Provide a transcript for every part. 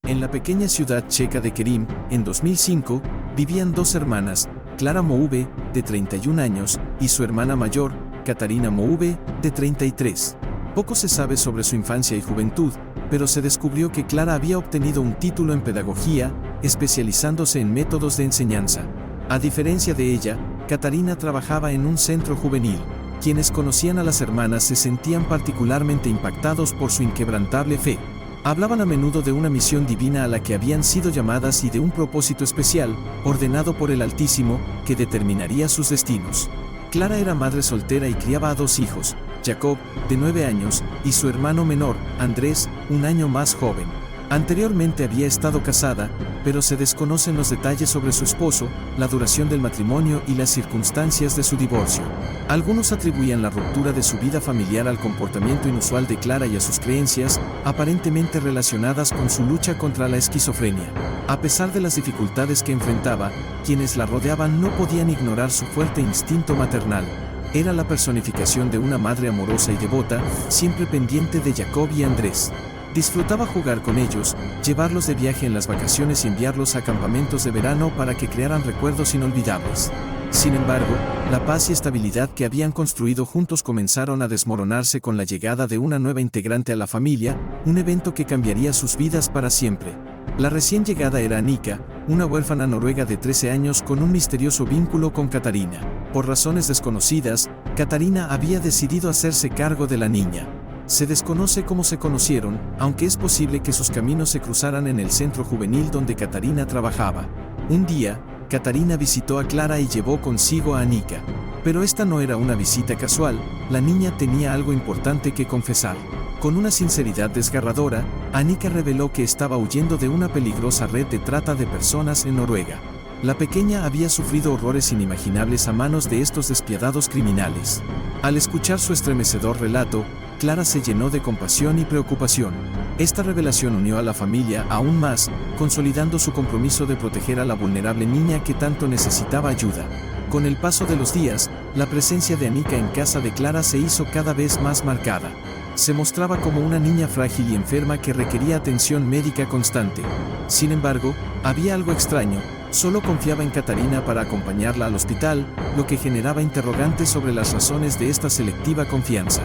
En la pequeña ciudad checa de Kerim, en 2005, vivían dos hermanas, Klara Mouve, de 31 años, y su hermana mayor, Katarina Mouve, de 33. Poco se sabe sobre su infancia y juventud, pero se descubrió que Klara había obtenido un título en pedagogía, especializándose en métodos de enseñanza. A diferencia de ella, Katarina trabajaba en un centro juvenil. Quienes conocían a las hermanas se sentían particularmente impactados por su inquebrantable fe. Hablaban a menudo de una misión divina a la que habían sido llamadas y de un propósito especial, ordenado por el Altísimo, que determinaría sus destinos. Klara era madre soltera y criaba a dos hijos, Jacob, de 9 años, y su hermano menor, Andrés, un año más joven. Anteriormente había estado casada, pero se desconocen los detalles sobre su esposo, la duración del matrimonio y las circunstancias de su divorcio. Algunos atribuían la ruptura de su vida familiar al comportamiento inusual de Klara y a sus creencias, aparentemente relacionadas con su lucha contra la esquizofrenia. A pesar de las dificultades que enfrentaba, quienes la rodeaban no podían ignorar su fuerte instinto maternal. Era la personificación de una madre amorosa y devota, siempre pendiente de Jacob y Andrés. Disfrutaba jugar con ellos, llevarlos de viaje en las vacaciones y enviarlos a campamentos de verano para que crearan recuerdos inolvidables. Sin embargo, la paz y estabilidad que habían construido juntos comenzaron a desmoronarse con la llegada de una nueva integrante a la familia, un evento que cambiaría sus vidas para siempre. La recién llegada era Annika, una huérfana noruega de 13 años con un misterioso vínculo con Katarina. Por razones desconocidas, Katarina había decidido hacerse cargo de la niña. Se desconoce cómo se conocieron, aunque es posible que sus caminos se cruzaran en el centro juvenil donde Katarina trabajaba. Un día, Katarina visitó a Klara y llevó consigo a Annika. Pero esta no era una visita casual, la niña tenía algo importante que confesar. Con una sinceridad desgarradora, Annika reveló que estaba huyendo de una peligrosa red de trata de personas en Noruega. La pequeña había sufrido horrores inimaginables a manos de estos despiadados criminales. Al escuchar su estremecedor relato, Klara se llenó de compasión y preocupación. Esta revelación unió a la familia aún más, consolidando su compromiso de proteger a la vulnerable niña que tanto necesitaba ayuda. Con el paso de los días, la presencia de Annika en casa de Klara se hizo cada vez más marcada. Se mostraba como una niña frágil y enferma que requería atención médica constante. Sin embargo, había algo extraño. Solo confiaba en Katarina para acompañarla al hospital, lo que generaba interrogantes sobre las razones de esta selectiva confianza.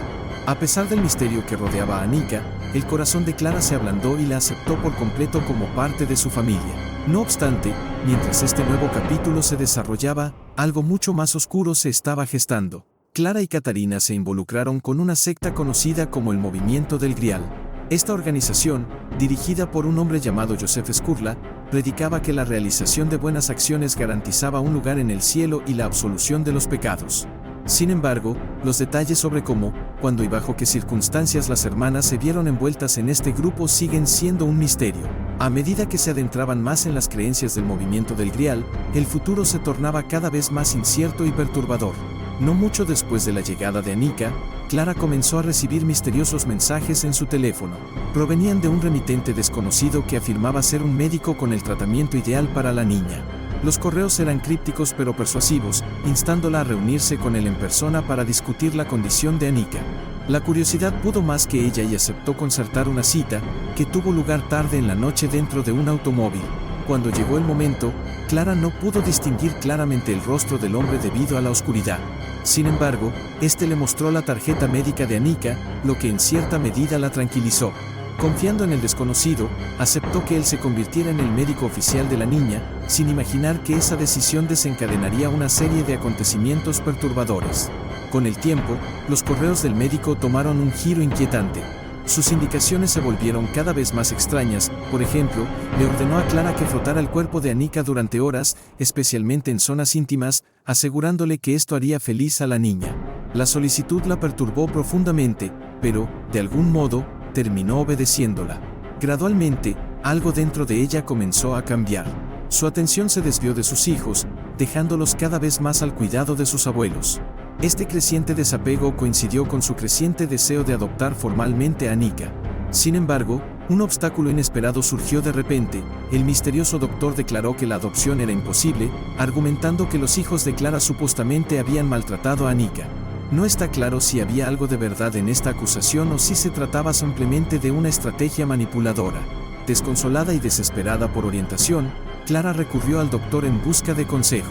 A pesar del misterio que rodeaba a Annika, el corazón de Klara se ablandó y la aceptó por completo como parte de su familia. No obstante, mientras este nuevo capítulo se desarrollaba, algo mucho más oscuro se estaba gestando. Klara y Katarina se involucraron con una secta conocida como el Movimiento del Grial. Esta organización, dirigida por un hombre llamado Joseph Skurla, predicaba que la realización de buenas acciones garantizaba un lugar en el cielo y la absolución de los pecados. Sin embargo, los detalles sobre cómo, cuándo y bajo qué circunstancias las hermanas se vieron envueltas en este grupo siguen siendo un misterio. A medida que se adentraban más en las creencias del Movimiento del Grial, el futuro se tornaba cada vez más incierto y perturbador. No mucho después de la llegada de Annika, Klara comenzó a recibir misteriosos mensajes en su teléfono. Provenían de un remitente desconocido que afirmaba ser un médico con el tratamiento ideal para la niña. Los correos eran crípticos pero persuasivos, instándola a reunirse con él en persona para discutir la condición de Annika. La curiosidad pudo más que ella y aceptó concertar una cita, que tuvo lugar tarde en la noche dentro de un automóvil. Cuando llegó el momento, Klara no pudo distinguir claramente el rostro del hombre debido a la oscuridad. Sin embargo, este le mostró la tarjeta médica de Annika, lo que en cierta medida la tranquilizó. Confiando en el desconocido, aceptó que él se convirtiera en el médico oficial de la niña, sin imaginar que esa decisión desencadenaría una serie de acontecimientos perturbadores. Con el tiempo, los correos del médico tomaron un giro inquietante. Sus indicaciones se volvieron cada vez más extrañas. Por ejemplo, le ordenó a Klara que frotara el cuerpo de Annika durante horas, especialmente en zonas íntimas, asegurándole que esto haría feliz a la niña. La solicitud la perturbó profundamente, pero, de algún modo, terminó obedeciéndola. Gradualmente, algo dentro de ella comenzó a cambiar. Su atención se desvió de sus hijos, dejándolos cada vez más al cuidado de sus abuelos. Este creciente desapego coincidió con su creciente deseo de adoptar formalmente a Annika. Sin embargo, un obstáculo inesperado surgió de repente. El misterioso doctor declaró que la adopción era imposible, argumentando que los hijos de Klara supuestamente habían maltratado a Annika. No está claro si había algo de verdad en esta acusación o si se trataba simplemente de una estrategia manipuladora. Desconsolada y desesperada por orientación, Clara recurrió al doctor en busca de consejo.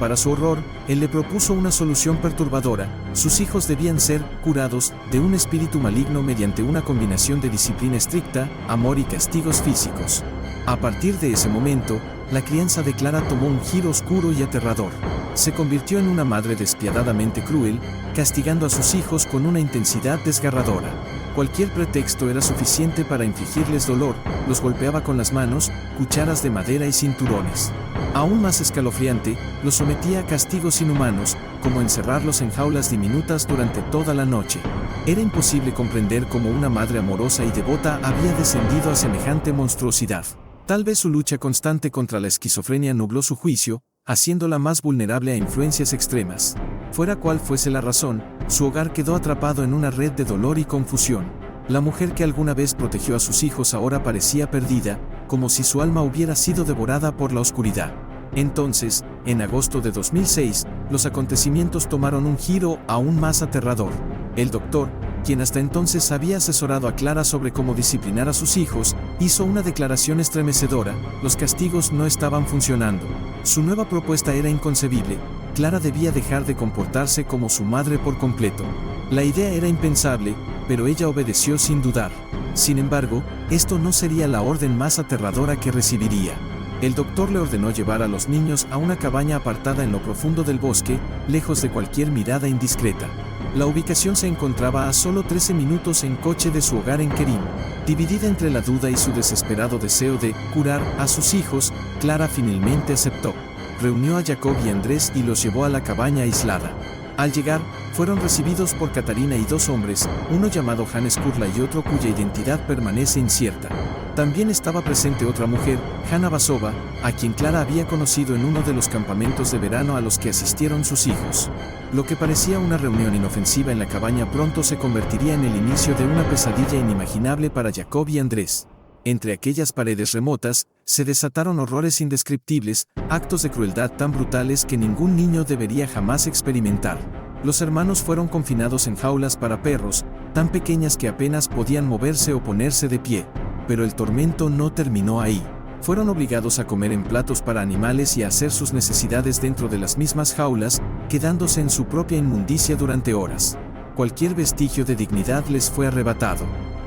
Para su horror, él le propuso una solución perturbadora: sus hijos debían ser curados de un espíritu maligno mediante una combinación de disciplina estricta, amor y castigos físicos. A partir de ese momento, la crianza de Clara tomó un giro oscuro y aterrador. Se convirtió en una madre despiadadamente cruel, castigando a sus hijos con una intensidad desgarradora. Cualquier pretexto era suficiente para infligirles dolor. Los golpeaba con las manos, cucharas de madera y cinturones. Aún más escalofriante, los sometía a castigos inhumanos, como encerrarlos en jaulas diminutas durante toda la noche. Era imposible comprender cómo una madre amorosa y devota había descendido a semejante monstruosidad. Tal vez su lucha constante contra la esquizofrenia nubló su juicio, haciéndola más vulnerable a influencias extremas. Fuera cual fuese la razón, su hogar quedó atrapado en una red de dolor y confusión. La mujer que alguna vez protegió a sus hijos ahora parecía perdida, como si su alma hubiera sido devorada por la oscuridad. Entonces, en agosto de 2006, los acontecimientos tomaron un giro aún más aterrador. El doctor, quien hasta entonces había asesorado a Clara sobre cómo disciplinar a sus hijos, hizo una declaración estremecedora: los castigos no estaban funcionando. Su nueva propuesta era inconcebible: Clara debía dejar de comportarse como su madre por completo. La idea era impensable, pero ella obedeció sin dudar. Sin embargo, esto no sería la orden más aterradora que recibiría. El doctor le ordenó llevar a los niños a una cabaña apartada en lo profundo del bosque, lejos de cualquier mirada indiscreta. La ubicación se encontraba a solo 13 minutos en coche de su hogar en Kerim. Dividida entre la duda y su desesperado deseo de curar a sus hijos, Clara finalmente aceptó. Reunió a Jacob y Andrés y los llevó a la cabaña aislada. Al llegar, fueron recibidos por Katarina y dos hombres, uno llamado Hannes Kurla y otro cuya identidad permanece incierta. También estaba presente otra mujer, Hanna Basova, a quien Clara había conocido en uno de los campamentos de verano a los que asistieron sus hijos. Lo que parecía una reunión inofensiva en la cabaña pronto se convertiría en el inicio de una pesadilla inimaginable para Jacob y Andrés. Entre aquellas paredes remotas, se desataron horrores indescriptibles, actos de crueldad tan brutales que ningún niño debería jamás experimentar. Los hermanos fueron confinados en jaulas para perros, tan pequeñas que apenas podían moverse o ponerse de pie. Pero el tormento no terminó ahí. Fueron obligados a comer en platos para animales y a hacer sus necesidades dentro de las mismas jaulas, quedándose en su propia inmundicia durante horas. Cualquier vestigio de dignidad les fue arrebatado.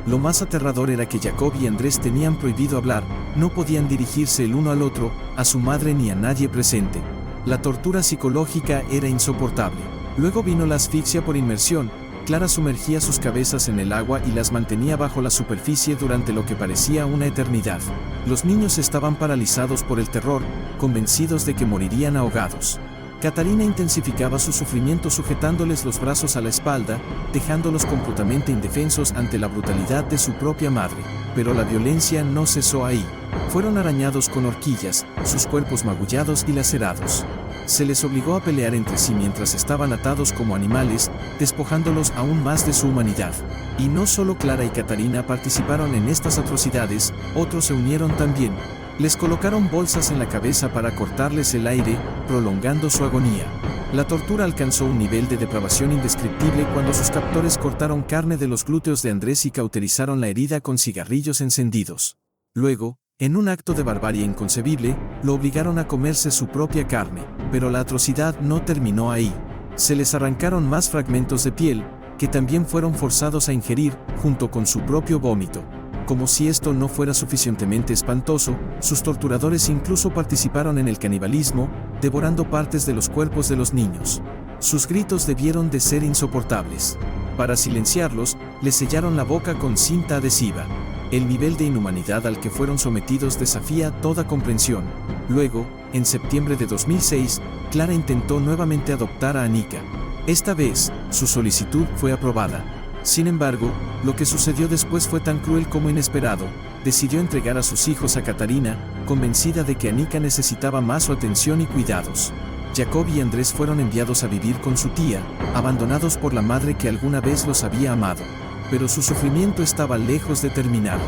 Lo más aterrador era que Jacob y Andrés tenían prohibido hablar, no podían dirigirse el uno al otro, a su madre ni a nadie presente. La tortura psicológica era insoportable. Luego vino la asfixia por inmersión. Clara sumergía sus cabezas en el agua y las mantenía bajo la superficie durante lo que parecía una eternidad. Los niños estaban paralizados por el terror, convencidos de que morirían ahogados. Katarina intensificaba su sufrimiento sujetándoles los brazos a la espalda, dejándolos completamente indefensos ante la brutalidad de su propia madre. Pero la violencia no cesó ahí. Fueron arañados con horquillas, sus cuerpos magullados y lacerados. Se les obligó a pelear entre sí mientras estaban atados como animales, despojándolos aún más de su humanidad. Y no solo Clara y Katarina participaron en estas atrocidades, otros se unieron también. Les colocaron bolsas en la cabeza para cortarles el aire, prolongando su agonía. La tortura alcanzó un nivel de depravación indescriptible cuando sus captores cortaron carne de los glúteos de Andrés y cauterizaron la herida con cigarrillos encendidos. Luego, en un acto de barbarie inconcebible, lo obligaron a comerse su propia carne, pero la atrocidad no terminó ahí. Se les arrancaron más fragmentos de piel, que también fueron forzados a ingerir, junto con su propio vómito. Como si esto no fuera suficientemente espantoso, sus torturadores incluso participaron en el canibalismo, devorando partes de los cuerpos de los niños. Sus gritos debieron de ser insoportables. Para silenciarlos, les sellaron la boca con cinta adhesiva. El nivel de inhumanidad al que fueron sometidos desafía toda comprensión. Luego, en septiembre de 2006, Clara intentó nuevamente adoptar a Anika. Esta vez, su solicitud fue aprobada. Sin embargo, lo que sucedió después fue tan cruel como inesperado. Decidió entregar a sus hijos a Katarina, convencida de que Anika necesitaba más su atención y cuidados. Jacob y Andrés fueron enviados a vivir con su tía, abandonados por la madre que alguna vez los había amado. Pero su sufrimiento estaba lejos de terminar.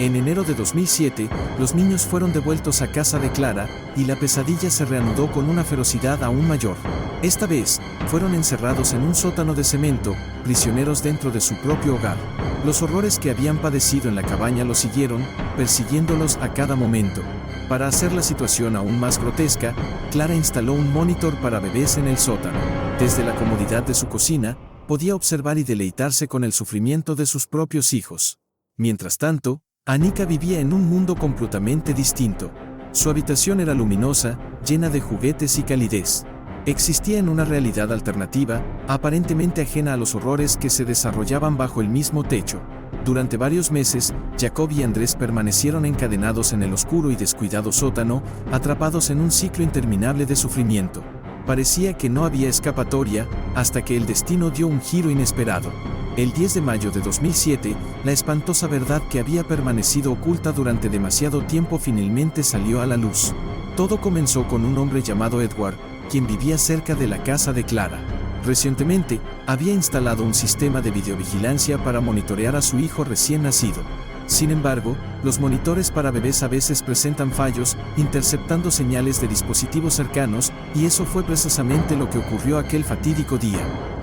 En enero de 2007, los niños fueron devueltos a casa de Clara, y la pesadilla se reanudó con una ferocidad aún mayor. Esta vez, fueron encerrados en un sótano de cemento, prisioneros dentro de su propio hogar. Los horrores que habían padecido en la cabaña los siguieron, persiguiéndolos a cada momento. Para hacer la situación aún más grotesca, Clara instaló un monitor para bebés en el sótano. Desde la comodidad de su cocina, podía observar y deleitarse con el sufrimiento de sus propios hijos. Mientras tanto, Anika vivía en un mundo completamente distinto. Su habitación era luminosa, llena de juguetes y calidez. Existía en una realidad alternativa, aparentemente ajena a los horrores que se desarrollaban bajo el mismo techo. Durante varios meses, Jacob y Andrés permanecieron encadenados en el oscuro y descuidado sótano, atrapados en un ciclo interminable de sufrimiento. Parecía que no había escapatoria, hasta que el destino dio un giro inesperado. El 10 de mayo de 2007, la espantosa verdad que había permanecido oculta durante demasiado tiempo finalmente salió a la luz. Todo comenzó con un hombre llamado Edward, quien vivía cerca de la casa de Clara. Recientemente, había instalado un sistema de videovigilancia para monitorear a su hijo recién nacido. Sin embargo, los monitores para bebés a veces presentan fallos, interceptando señales de dispositivos cercanos, y eso fue precisamente lo que ocurrió aquel fatídico día.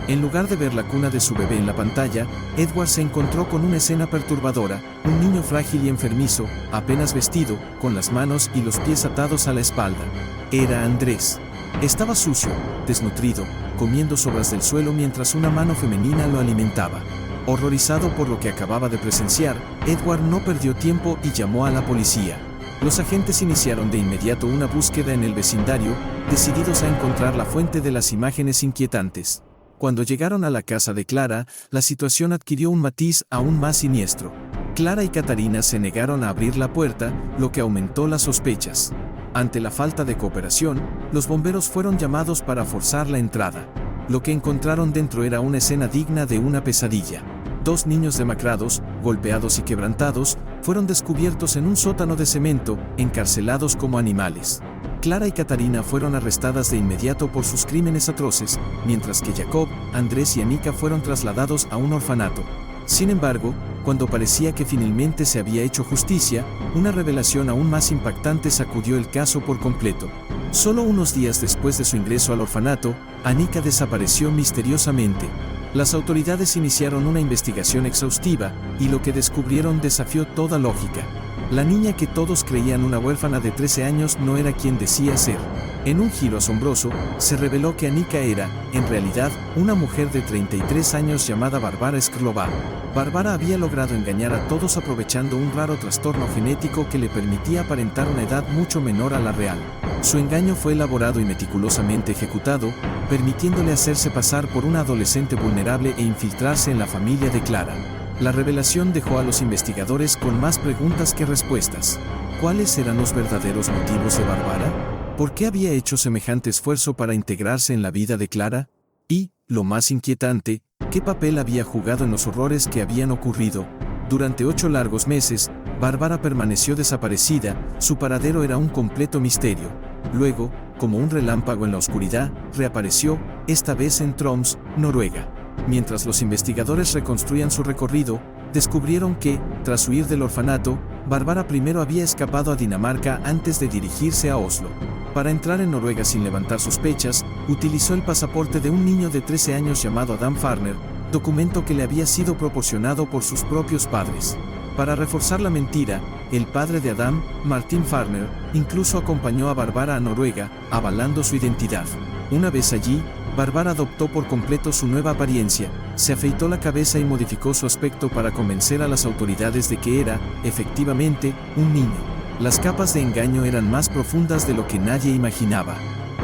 En lugar de ver la cuna de su bebé en la pantalla, Edward se encontró con una escena perturbadora: un niño frágil y enfermizo, apenas vestido, con las manos y los pies atados a la espalda. Era Andrés. Estaba sucio, desnutrido, comiendo sobras del suelo mientras una mano femenina lo alimentaba. Horrorizado por lo que acababa de presenciar, Edward no perdió tiempo y llamó a la policía. Los agentes iniciaron de inmediato una búsqueda en el vecindario, decididos a encontrar la fuente de las imágenes inquietantes. Cuando llegaron a la casa de Clara, la situación adquirió un matiz aún más siniestro. Clara y Catarina se negaron a abrir la puerta, lo que aumentó las sospechas. Ante la falta de cooperación, los bomberos fueron llamados para forzar la entrada. Lo que encontraron dentro era una escena digna de una pesadilla. 2 niños demacrados, golpeados y quebrantados, fueron descubiertos en un sótano de cemento, encarcelados como animales. Clara y Catarina fueron arrestadas de inmediato por sus crímenes atroces, mientras que Jacob, Andrés y Anika fueron trasladados a un orfanato. Sin embargo, cuando parecía que finalmente se había hecho justicia, una revelación aún más impactante sacudió el caso por completo. Solo unos días después de su ingreso al orfanato, Anika desapareció misteriosamente. Las autoridades iniciaron una investigación exhaustiva, y lo que descubrieron desafió toda lógica. La niña que todos creían una huérfana de 13 años no era quien decía ser. En un giro asombroso, se reveló que Anika era, en realidad, una mujer de 33 años llamada Barbara Skrlova. Barbara había logrado engañar a todos aprovechando un raro trastorno genético que le permitía aparentar una edad mucho menor a la real. Su engaño fue elaborado y meticulosamente ejecutado, permitiéndole hacerse pasar por una adolescente vulnerable e infiltrarse en la familia de Clara. La revelación dejó a los investigadores con más preguntas que respuestas. ¿Cuáles eran los verdaderos motivos de Barbara? ¿Por qué había hecho semejante esfuerzo para integrarse en la vida de Clara? Y, lo más inquietante, ¿qué papel había jugado en los horrores que habían ocurrido? Durante 8 largos meses, Barbara permaneció desaparecida, su paradero era un completo misterio. Luego, como un relámpago en la oscuridad, reapareció, esta vez en Troms, Noruega. Mientras los investigadores reconstruían su recorrido, descubrieron que, tras huir del orfanato, Barbara primero había escapado a Dinamarca antes de dirigirse a Oslo. Para entrar en Noruega sin levantar sospechas, utilizó el pasaporte de un niño de 13 años llamado Adam Farner, documento que le había sido proporcionado por sus propios padres. Para reforzar la mentira, el padre de Adam, Martin Farner, incluso acompañó a Barbara a Noruega, avalando su identidad. Una vez allí, Barbara adoptó por completo su nueva apariencia, se afeitó la cabeza y modificó su aspecto para convencer a las autoridades de que era, efectivamente, un niño. Las capas de engaño eran más profundas de lo que nadie imaginaba.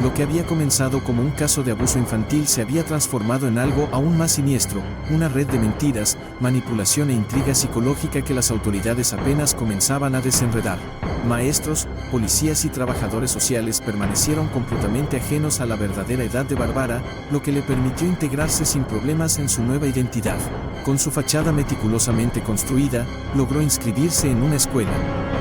Lo que había comenzado como un caso de abuso infantil se había transformado en algo aún más siniestro, una red de mentiras, manipulación e intriga psicológica que las autoridades apenas comenzaban a desenredar. Maestros, policías y trabajadores sociales permanecieron completamente ajenos a la verdadera edad de Barbara, lo que le permitió integrarse sin problemas en su nueva identidad. Con su fachada meticulosamente construida, logró inscribirse en una escuela.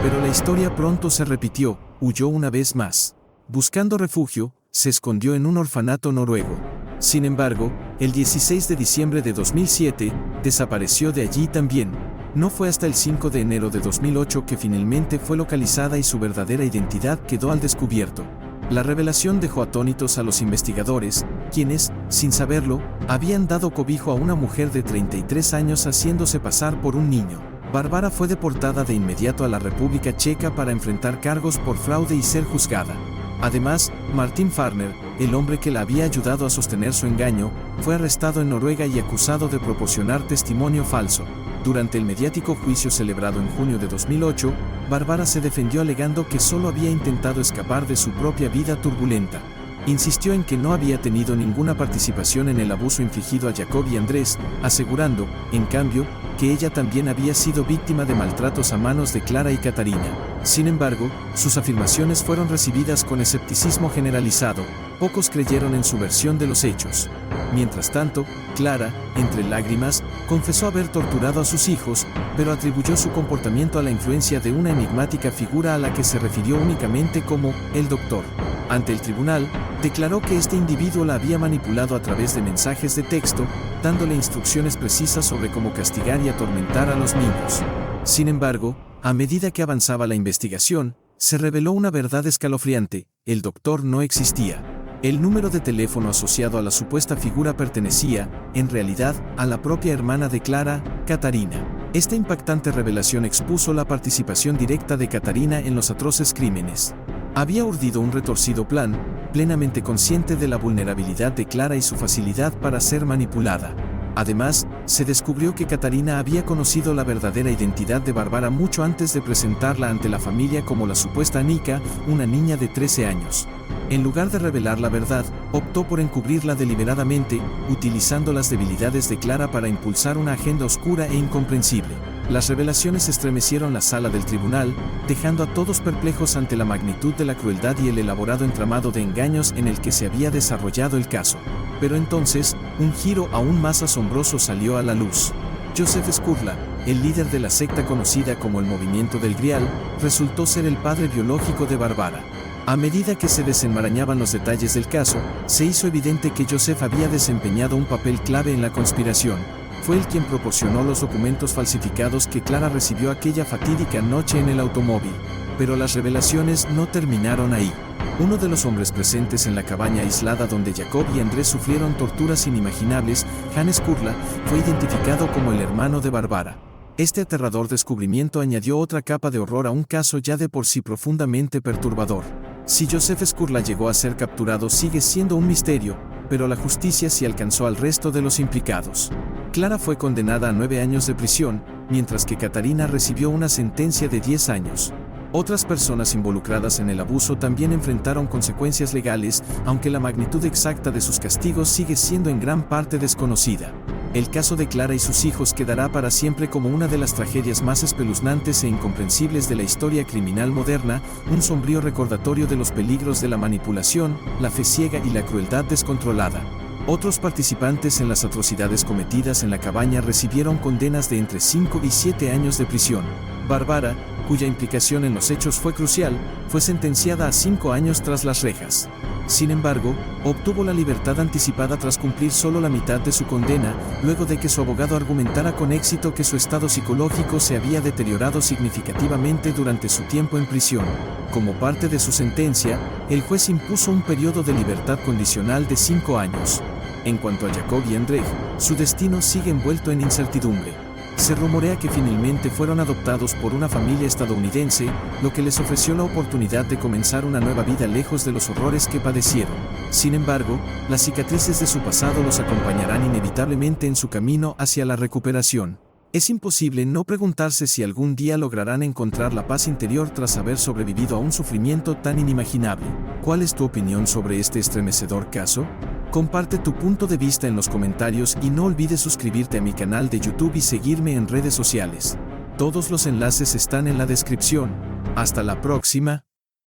Pero la historia pronto se repitió, huyó una vez más. Buscando refugio, se escondió en un orfanato noruego. Sin embargo, el 16 de diciembre de 2007, desapareció de allí también. No fue hasta el 5 de enero de 2008 que finalmente fue localizada y su verdadera identidad quedó al descubierto. La revelación dejó atónitos a los investigadores, quienes, sin saberlo, habían dado cobijo a una mujer de 33 años haciéndose pasar por un niño. Barbara fue deportada de inmediato a la República Checa para enfrentar cargos por fraude y ser juzgada. Además, Martin Farner, el hombre que la había ayudado a sostener su engaño, fue arrestado en Noruega y acusado de proporcionar testimonio falso. Durante el mediático juicio celebrado en junio de 2008, Barbara se defendió alegando que solo había intentado escapar de su propia vida turbulenta. Insistió en que no había tenido ninguna participación en el abuso infligido a Jacob y Andrés, asegurando, en cambio, que ella también había sido víctima de maltratos a manos de Clara y Catarina. Sin embargo, sus afirmaciones fueron recibidas con escepticismo generalizado. Pocos creyeron en su versión de los hechos. Mientras tanto, Clara, entre lágrimas, confesó haber torturado a sus hijos, pero atribuyó su comportamiento a la influencia de una enigmática figura a la que se refirió únicamente como el doctor. Ante el tribunal, declaró que este individuo la había manipulado a través de mensajes de texto, dándole instrucciones precisas sobre cómo castigar y atormentar a los niños. Sin embargo, a medida que avanzaba la investigación, se reveló una verdad escalofriante: el doctor no existía. El número de teléfono asociado a la supuesta figura pertenecía, en realidad, a la propia hermana de Clara, Catarina. Esta impactante revelación expuso la participación directa de Catarina en los atroces crímenes. Había urdido un retorcido plan, plenamente consciente de la vulnerabilidad de Clara y su facilidad para ser manipulada. Además, se descubrió que Catarina había conocido la verdadera identidad de Barbara mucho antes de presentarla ante la familia como la supuesta Nika, una niña de 13 años. En lugar de revelar la verdad, optó por encubrirla deliberadamente, utilizando las debilidades de Clara para impulsar una agenda oscura e incomprensible. Las revelaciones estremecieron la sala del tribunal, dejando a todos perplejos ante la magnitud de la crueldad y el elaborado entramado de engaños en el que se había desarrollado el caso. Pero entonces, un giro aún más asombroso salió a la luz. Joseph Skurla, el líder de la secta conocida como el Movimiento del Grial, resultó ser el padre biológico de Barbara. A medida que se desenmarañaban los detalles del caso, se hizo evidente que Joseph había desempeñado un papel clave en la conspiración. Fue él quien proporcionó los documentos falsificados que Clara recibió aquella fatídica noche en el automóvil. Pero las revelaciones no terminaron ahí. Uno de los hombres presentes en la cabaña aislada donde Jacob y Andrés sufrieron torturas inimaginables, Hans Skurla, fue identificado como el hermano de Barbara. Este aterrador descubrimiento añadió otra capa de horror a un caso ya de por sí profundamente perturbador. Si Joseph Skurla llegó a ser capturado sigue siendo un misterio, pero la justicia sí alcanzó al resto de los implicados. Clara fue condenada a 9 años de prisión, mientras que Catarina recibió una sentencia de 10 años. Otras personas involucradas en el abuso también enfrentaron consecuencias legales, aunque la magnitud exacta de sus castigos sigue siendo en gran parte desconocida. El caso de Clara y sus hijos quedará para siempre como una de las tragedias más espeluznantes e incomprensibles de la historia criminal moderna, un sombrío recordatorio de los peligros de la manipulación, la fe ciega y la crueldad descontrolada. Otros participantes en las atrocidades cometidas en la cabaña recibieron condenas de entre 5 y 7 años de prisión. Barbara, cuya implicación en los hechos fue crucial, fue sentenciada a 5 años tras las rejas. Sin embargo, obtuvo la libertad anticipada tras cumplir solo la mitad de su condena, luego de que su abogado argumentara con éxito que su estado psicológico se había deteriorado significativamente durante su tiempo en prisión. Como parte de su sentencia, el juez impuso un periodo de libertad condicional de 5 años. En cuanto a Jacob y André, su destino sigue envuelto en incertidumbre. Se rumorea que finalmente fueron adoptados por una familia estadounidense, lo que les ofreció la oportunidad de comenzar una nueva vida lejos de los horrores que padecieron. Sin embargo, las cicatrices de su pasado los acompañarán inevitablemente en su camino hacia la recuperación. Es imposible no preguntarse si algún día lograrán encontrar la paz interior tras haber sobrevivido a un sufrimiento tan inimaginable. ¿Cuál es tu opinión sobre este estremecedor caso? Comparte tu punto de vista en los comentarios y no olvides suscribirte a mi canal de YouTube y seguirme en redes sociales. Todos los enlaces están en la descripción. Hasta la próxima.